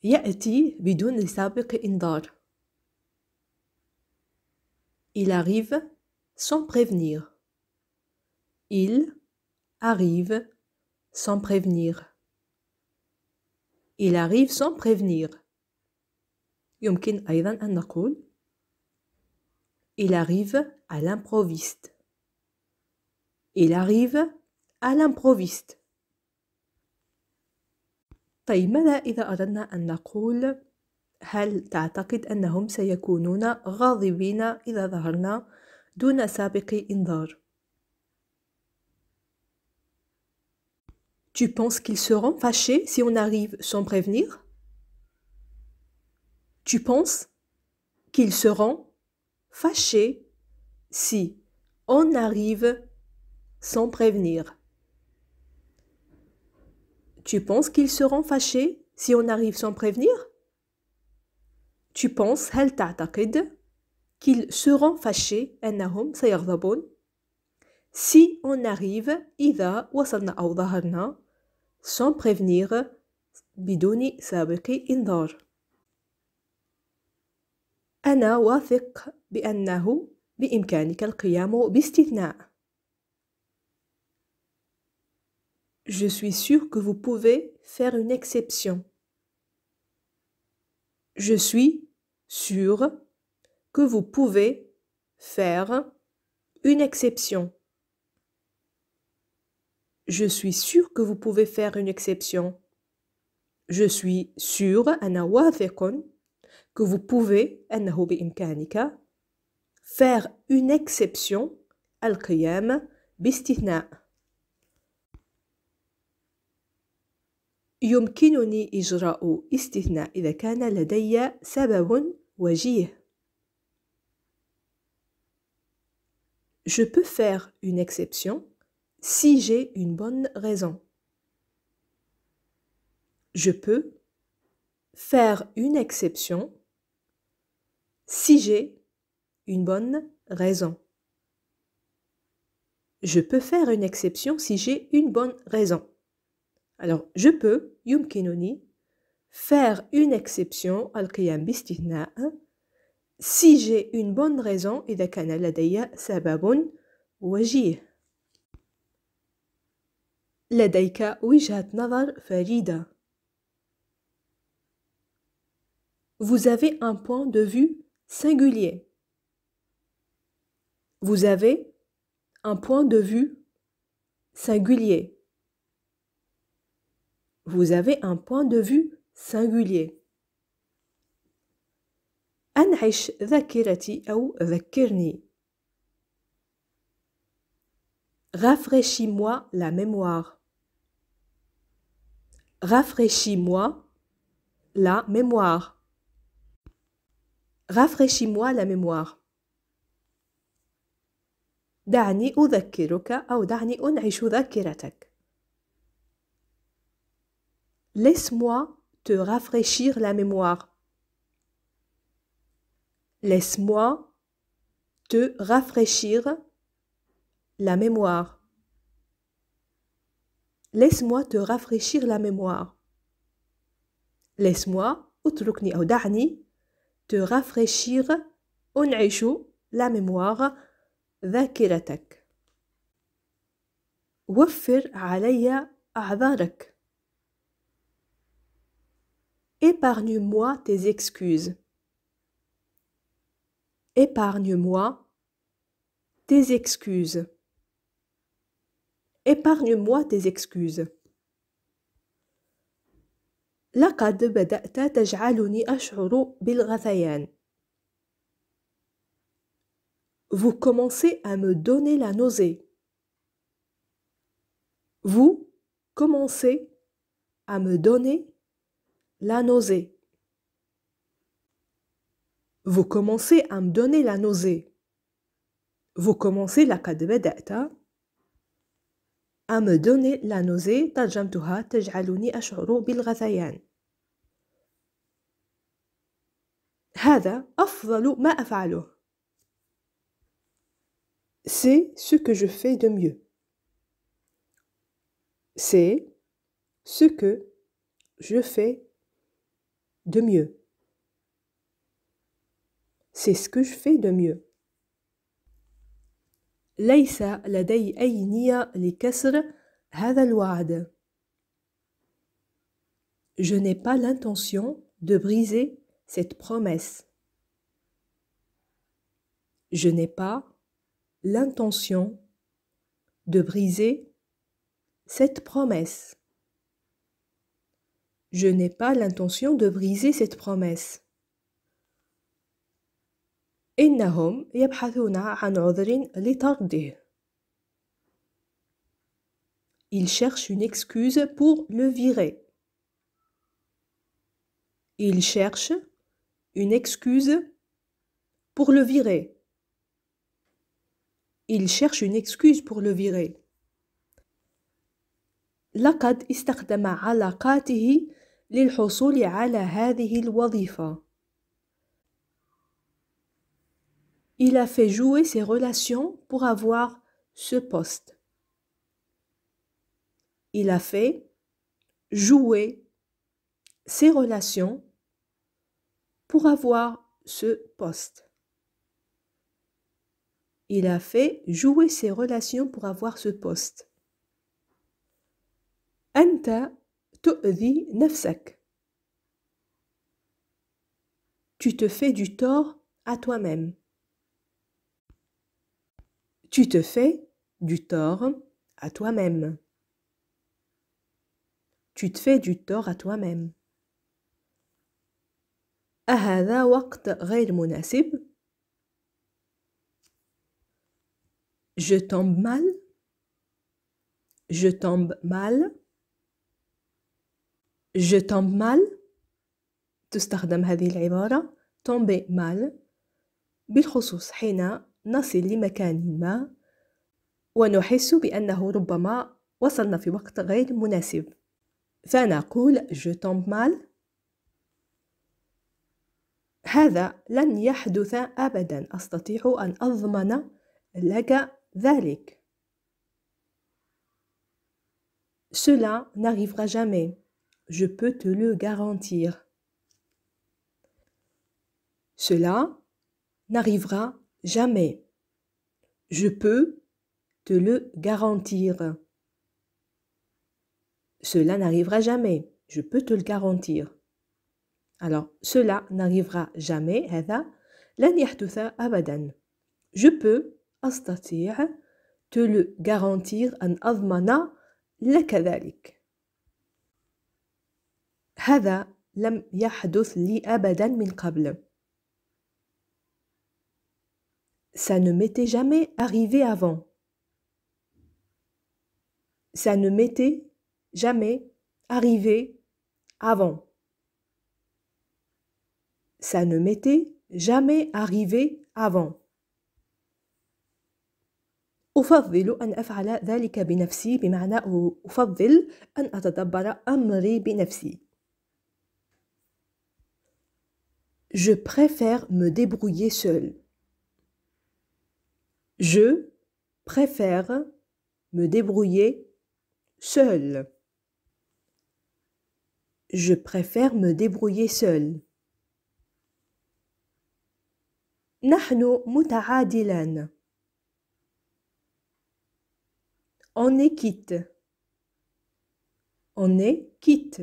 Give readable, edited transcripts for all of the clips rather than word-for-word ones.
يأتي بدون سابق إنذار. Il arrive sans prévenir. Il arrive sans prévenir. Il arrive sans prévenir. يمكن أيضا أن نقول Il arrive à l'improviste. Il arrive à l'improviste. طيب ماذا إذا أردنا أن نقول هل تعتقد أنهم سيكونون غاضبين إذا ظهرنا دون سابق إنذار؟ Tu penses qu'ils seront fâchés si on arrive sans prévenir? Tu penses qu'ils seront fâchés si on arrive sans prévenir? Tu penses qu'ils seront fâchés si on arrive sans prévenir? Tu penses هل تعتقد qu'ils seront fâchés أنهم سيغضبون si on arrive إذا وصلنا أو ظهرنا sans prévenir بدون سابق إنذار. أنا واثق بأنه بإمكانك القيام باستثناء. Je suis sûr que vous pouvez faire une exception. Je suis sûr que vous pouvez faire une exception. Je suis sûr que vous pouvez faire une exception. Je suis sûr أنا واثق que vous pouvez أنه بإمكانك faire une exception القيام باستثناء. يمكنني إجراء استثناء إذا كان لدي سبب وجيه. Je peux faire une exception si j'ai une bonne raison. Je peux faire une exception si j'ai une bonne raison. Je peux faire une exception si j'ai une bonne raison. Alors, je peux, يمكنني, faire une exception القيام باستثناء si j'ai une bonne raison إذا كان لدي سبب وجيه. لديك وجهة نظر فريدة. Vous avez un point de vue singulier. Vous avez un point de vue singulier. Vous avez un point de vue singulier. أنعش ذاكرتي أو ذكرني. Rafraîchis-moi la mémoire. Rafraîchis-moi la mémoire. Rafraîchis-moi la mémoire. دعني أذكرك أو دعني أنعش ذاكرتك. Laisse-moi te rafraîchir la mémoire. Laisse-moi te rafraîchir la mémoire. Laisse-moi te rafraîchir la mémoire. Laisse-moi, اتركني أو دعني, te rafraîchir, أنعش la mémoire, ذاكرتك. وفر علي أعذارك. Épargne-moi tes excuses. Épargne-moi tes excuses. Épargne-moi tes excuses. لقد بدأت تجعلني أشعر بالغثيان. Vous commencez à me donner la nausée. Vous commencez à me donner la nausée. Vous commencez à me donner la nausée. Vous commencez لقد بدأت à me donner la nausée. ترجمتها تجعلني أشعر بالغثيان. هذا أفضل ما أفعله. C'est ce que je fais de mieux. C'est ce que je fais de mieux. C'est ce que je fais de mieux. ليس لدي أي نية لكسر هذا الوعد. Je n'ai pas l'intention de briser cette promesse. Je n'ai pas l'intention de briser cette promesse. Je n'ai pas l'intention de briser cette promesse. إنهم يبحثون عن عذر لطرده. Ils cherchent une excuse pour le virer. Ils cherchent une excuse pour le virer. Ils cherchent une excuse pour le virer. لقد استخدم علاقاته للحصول على هذه الوظيفة. Il a fait jouer ses relations pour avoir ce poste. Il a fait jouer ses relations pour avoir ce poste. Il a fait jouer ses relations pour avoir ce poste. أنت تؤذي نفسك. Tu te fais du tort à toi-même. Tu te fais du tort à toi-même. Tu te fais du tort à toi-même. أهذا وقت غير مناسب؟ Je tombe mal. Je tombe mal. Je tombe mal. تستخدم هذه العبارة tomber mal بالخصوص حين نصل لمكان ما ونحس بأنه ربما وصلنا في وقت غير مناسب. فنقول je tombe mal. هذا لن يحدث أبدا. أستطيع أن أضمن لك ذلك. Cela n'arrivera jamais. Je peux te le garantir. Cela n'arrivera jamais. Je peux te le garantir. Cela n'arrivera jamais. Je peux te le garantir. Alors, cela n'arrivera jamais. هذا لن يحدث أبدا. Je peux أستطيع te le garantir أن أضمن لك ذلك. هذا لم يحدث لي أبدا من قبل. Ça ne m'était jamais arrivé avant. Ça ne m'était jamais arrivé avant. Ça ne m'était jamais arrivé avant. أفضل أن أفعل ذلك بنفسي بمعنى أفضل أن أتدبر أمري بنفسي. Je préfère me débrouiller seul. Je préfère me débrouiller seul. Je préfère me débrouiller seul. نحن متعادلان. On est quitte. On est quitte.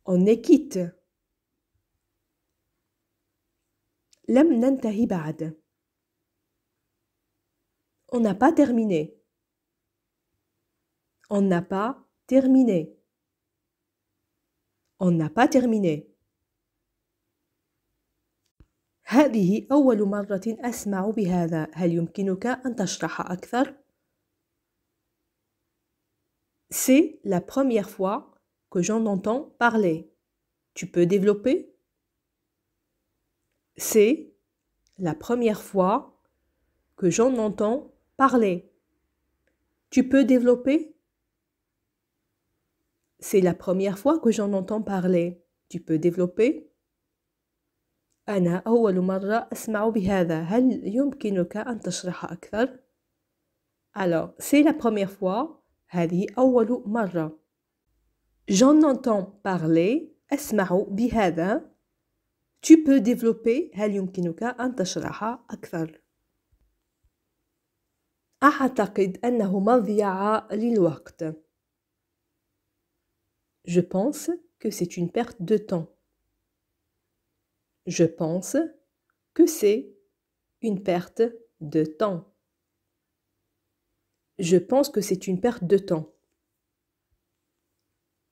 On est quitte. لم ننتهي بعد. On n'a pas terminé. On n'a pas terminé. On n'a pas terminé. هذه أول مرة أسمع بهذا. هل يمكنك أن تشرح أكثر؟ C'est la première fois que j'en entends parler. Tu peux développer? C'est la première fois que j'en entends parler. Tu peux développer? C'est la première fois que j'en entends parler. Tu peux développer? أنا أول مرة أسمع بهذا. هل يمكنك أن تشرح أكثر؟ Alors, c'est la première fois. هذه أول مرة. J'en entends parler. أسمع بهذا. Tu peux développer. هل يمكنك أن تشرح أكثر؟ أعتقد أنه مضيعة للوقت. Je pense que c'est une perte de temps. Je pense que c'est une perte de temps. Je pense que c'est une perte de temps.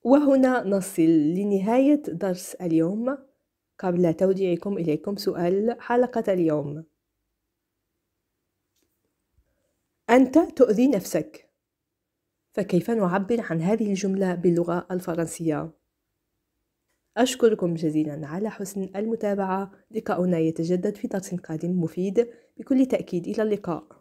وهنا نصل لنهاية درس اليوم. قبل توديعكم إليكم سؤال حلقة اليوم. أنت تؤذي نفسك. فكيف نعبر عن هذه الجملة باللغة الفرنسية؟ أشكركم جزيلا على حسن المتابعة. لقاؤنا يتجدد في درس قادم مفيد بكل تأكيد. إلى اللقاء.